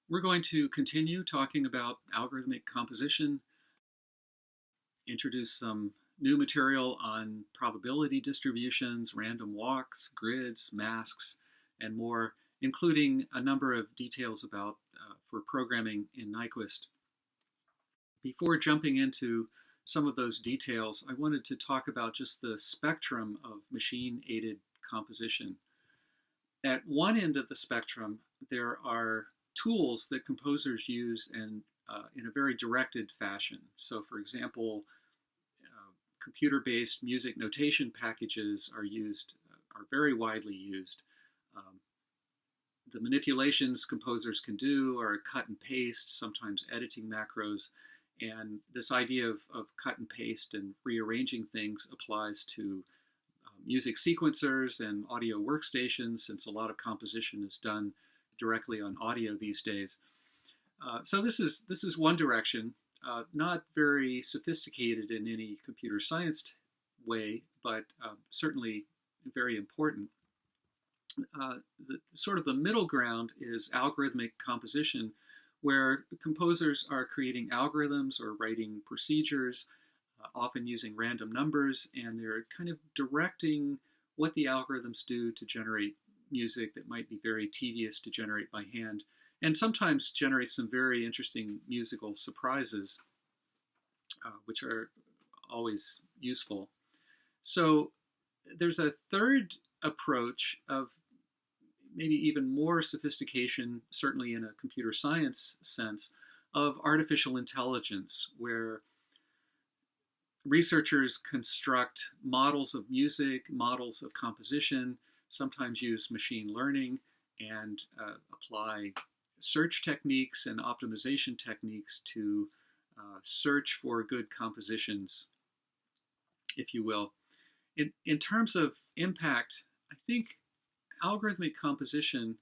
We're going to continue talking about algorithmic composition, introduce some new material on probability distributions, random walks, grids, masks, and more, including a number of details about for programming in Nyquist. Before jumping into some of those details, I wanted to talk about just the spectrum of machine-aided composition. At one end of the spectrum, there are tools that composers use in a very directed fashion. So, for example, computer-based music notation packages are very widely used. Um, the manipulations composers can do are cut and paste, sometimes editing macros. And this idea of cut and paste and rearranging things applies to music sequencers and audio workstations, since a lot of composition is done directly on audio these days. So this is one direction, not very sophisticated in any computer science way, but certainly very important. Sort of the middle ground is algorithmic composition, where composers are creating algorithms or writing procedures, often using random numbers, and they're kind of directing what the algorithms do to generate music that might be very tedious to generate by hand, and sometimes generate some very interesting musical surprises, which are always useful. So there's a third approach of maybe even more sophistication, certainly in a computer science sense, of artificial intelligence, where researchers construct models of music, models of composition, sometimes use machine learning, and apply search techniques and optimization techniques to search for good compositions, if you will. In terms of impact, I think algorithmic composition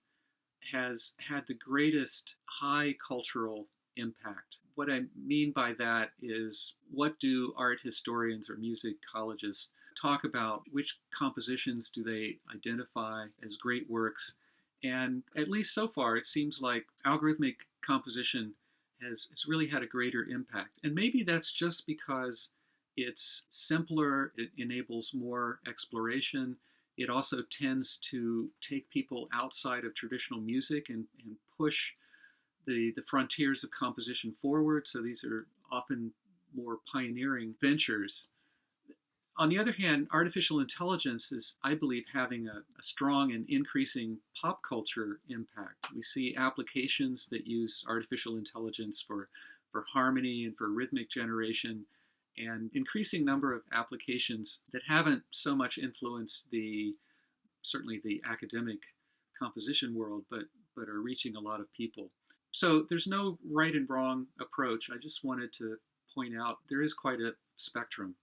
has had the greatest high cultural impact. What I mean by that is, what do art historians or musicologists talk about? Which compositions do they identify as great works? And at least so far, it seems like algorithmic composition has really had a greater impact. And maybe that's just because it's simpler, it enables more exploration. It also tends to take people outside of traditional music and push the frontiers of composition forward. So these are often more pioneering ventures. On the other hand, artificial intelligence is, I believe, having a strong and increasing pop culture impact. We see applications that use artificial intelligence for harmony and for rhythmic generation, and increasing number of applications that haven't so much influenced certainly the academic composition world, but are reaching a lot of people. So there's no right and wrong approach. I just wanted to point out there is quite a spectrum.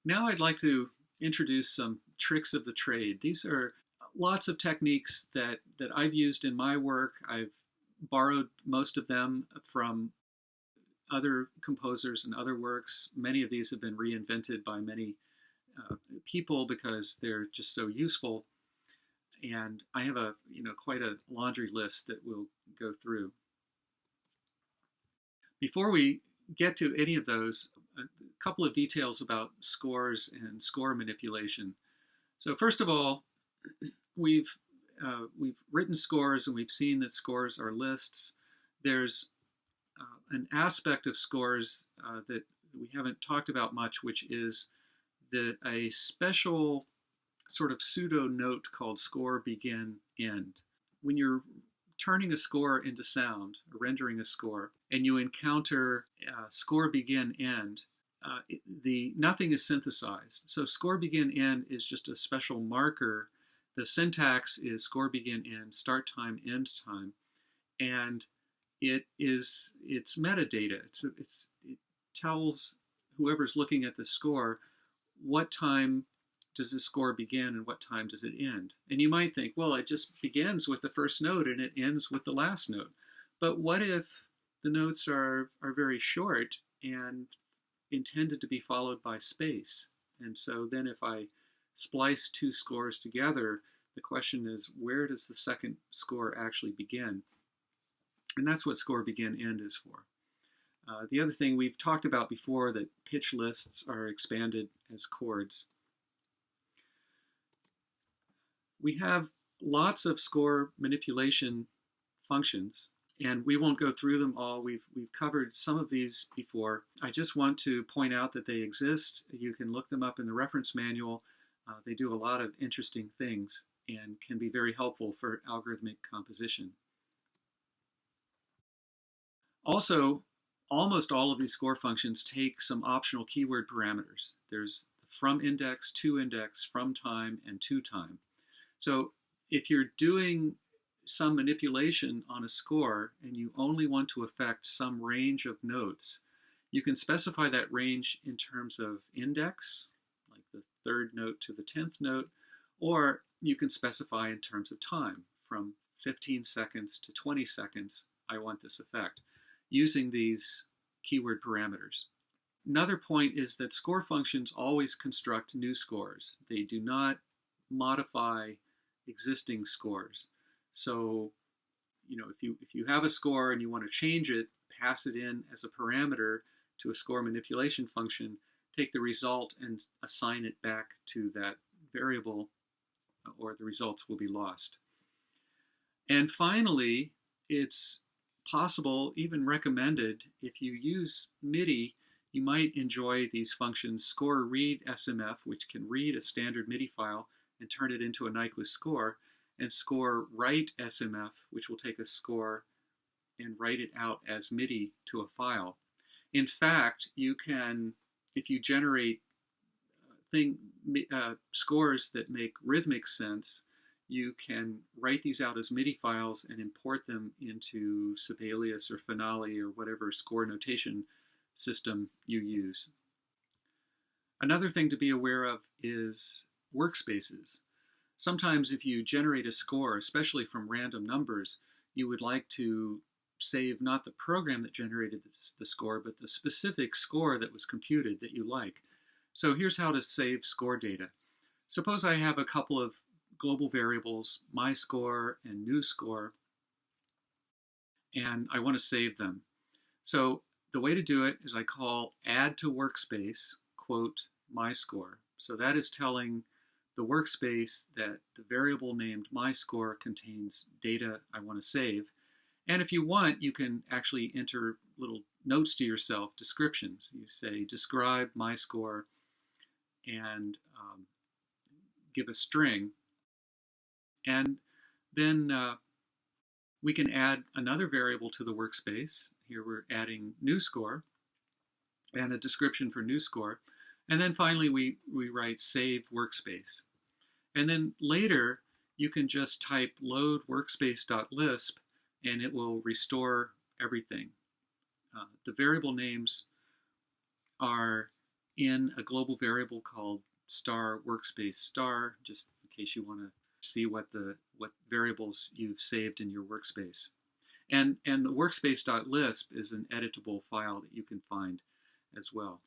Now I'd like to introduce some tricks of the trade. These are lots of techniques that I've used in my work. I've borrowed most of them from other composers and other works. Many of these have been reinvented by many people because they're just so useful. And I have quite a laundry list that we'll go through. Before we get to any of those, a couple of details about scores and score manipulation. So first of all, we've written scores and we've seen that scores are lists. There's an aspect of scores that we haven't talked about much, which is that a special sort of pseudo note called score begin end. When you're turning a score into sound, or rendering a score, and you encounter score begin end, nothing is synthesized. So score begin end is just a special marker. The syntax is score begin end, start time, end time, and it's metadata. It tells whoever's looking at the score what time does the score begin and what time does it end. And you might think, well, it just begins with the first note and it ends with the last note. But what if the notes are very short and intended to be followed by space? And so then if I splice two scores together, the question is, where does the second score actually begin? And that's what score begin end is for. The other thing we've talked about before, that pitch lists are expanded as chords. We have lots of score manipulation functions, and we won't go through them all. We've covered some of these before. I just want to point out that they exist. You can look them up in the reference manual. They do a lot of interesting things and can be very helpful for algorithmic composition. Also, almost all of these score functions take some optional keyword parameters. There's from index, to index, from time, and to time. So if you're doing some manipulation on a score and you only want to affect some range of notes, you can specify that range in terms of index, like the 3rd note to the 10th note, or you can specify in terms of time, from 15 seconds to 20 seconds, I want this effect, using these keyword parameters. Another point is that score functions always construct new scores. They do not modify existing scores. So, if you have a score and you want to change it, pass it in as a parameter to a score manipulation function, take the result and assign it back to that variable, or the results will be lost. And finally, it's possible, even recommended, if you use MIDI, you might enjoy these functions score read SMF, which can read a standard MIDI file and turn it into a Nyquist score, and score write SMF, which will take a score and write it out as MIDI to a file. In fact, you can, if you generate scores that make rhythmic sense, you can write these out as MIDI files and import them into Sibelius or Finale or whatever score notation system you use. Another thing to be aware of is workspaces. Sometimes if you generate a score, especially from random numbers, you would like to save not the program that generated the score, but the specific score that was computed that you like. So here's how to save score data. Suppose I have a couple of global variables, my score and new score, and I want to save them. So the way to do it is I call add to workspace, quote, my score. So that is telling the workspace that the variable named my score contains data I want to save. And if you want, you can actually enter little notes to yourself, descriptions. You say, describe my score, and give a string. And then we can add another variable to the workspace. Here we're adding new score and a description for new score. And then finally we write save workspace. And then later you can just type load workspace.lisp and it will restore everything. The variable names are in a global variable called star workspace star, just in case you want to see what variables you've saved in your workspace. And the workspace.lisp is an editable file that you can find as well.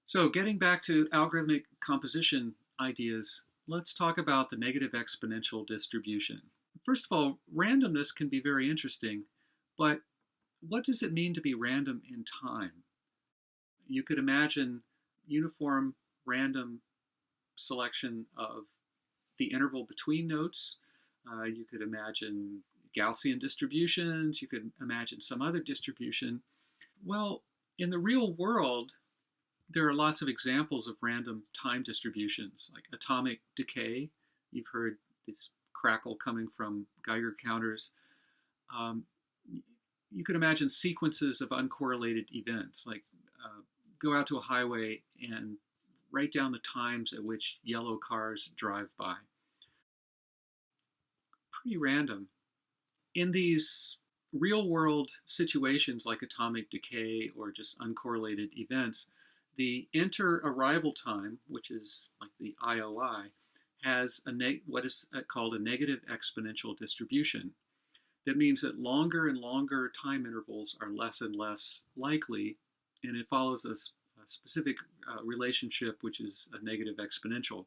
So getting back to algorithmic composition ideas, let's talk about the negative exponential distribution. First of all, randomness can be very interesting, but what does it mean to be random in time? You could imagine uniform random selection of the interval between notes. You could imagine Gaussian distributions. You could imagine some other distribution. Well, in the real world, there are lots of examples of random time distributions, like atomic decay. You've heard this crackle coming from Geiger counters. You could imagine sequences of uncorrelated events, like go out to a highway and write down the times at which yellow cars drive by. Pretty random. In these real-world situations like atomic decay or just uncorrelated events, the inter-arrival time, which is like the IOI, has what is called a negative exponential distribution. That means that longer and longer time intervals are less and less likely, and it follows a specific relationship, which is a negative exponential.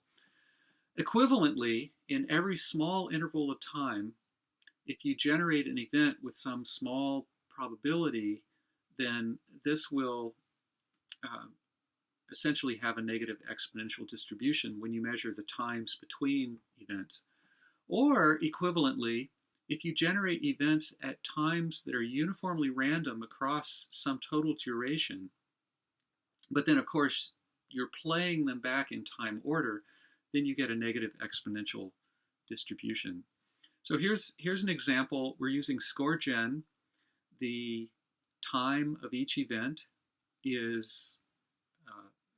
Equivalently, in every small interval of time, If you generate an event with some small probability, then this will uh, essentially have a negative exponential distribution when you measure the times between events. Or equivalently, if you generate events at times that are uniformly random across some total duration, but then of course you're playing them back in time order, then you get a negative exponential distribution. So here's an example. We're using ScoreGen. The time of each event is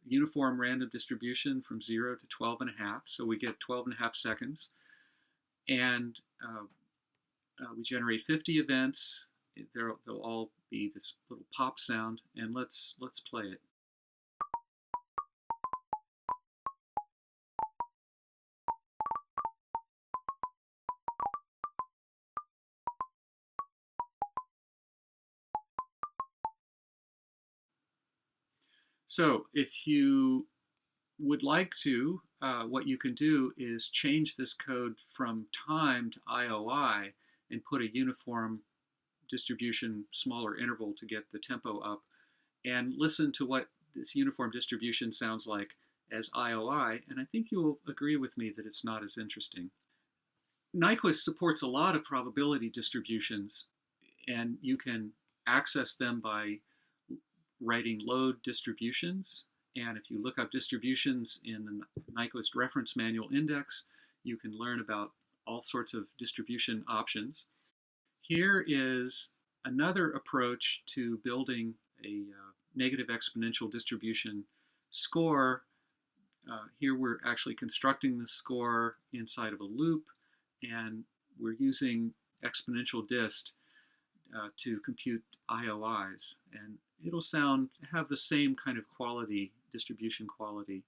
uniform random distribution from 0 to 12 and a half. So we get 12 and a half seconds. And we generate 50 events. They'll all be this little pop sound. And let's play it. So if you would like to, what you can do is change this code from time to IOI and put a uniform distribution, smaller interval to get the tempo up, and listen to what this uniform distribution sounds like as IOI, and I think you'll agree with me that it's not as interesting. Nyquist supports a lot of probability distributions, and you can access them by writing load distributions. And if you look up distributions in the Nyquist Reference Manual Index, you can learn about all sorts of distribution options. Here is another approach to building a negative exponential distribution score. Here we're actually constructing the score inside of a loop, and we're using exponential dist to compute IOIs. And it'll have the same kind of quality, distribution quality.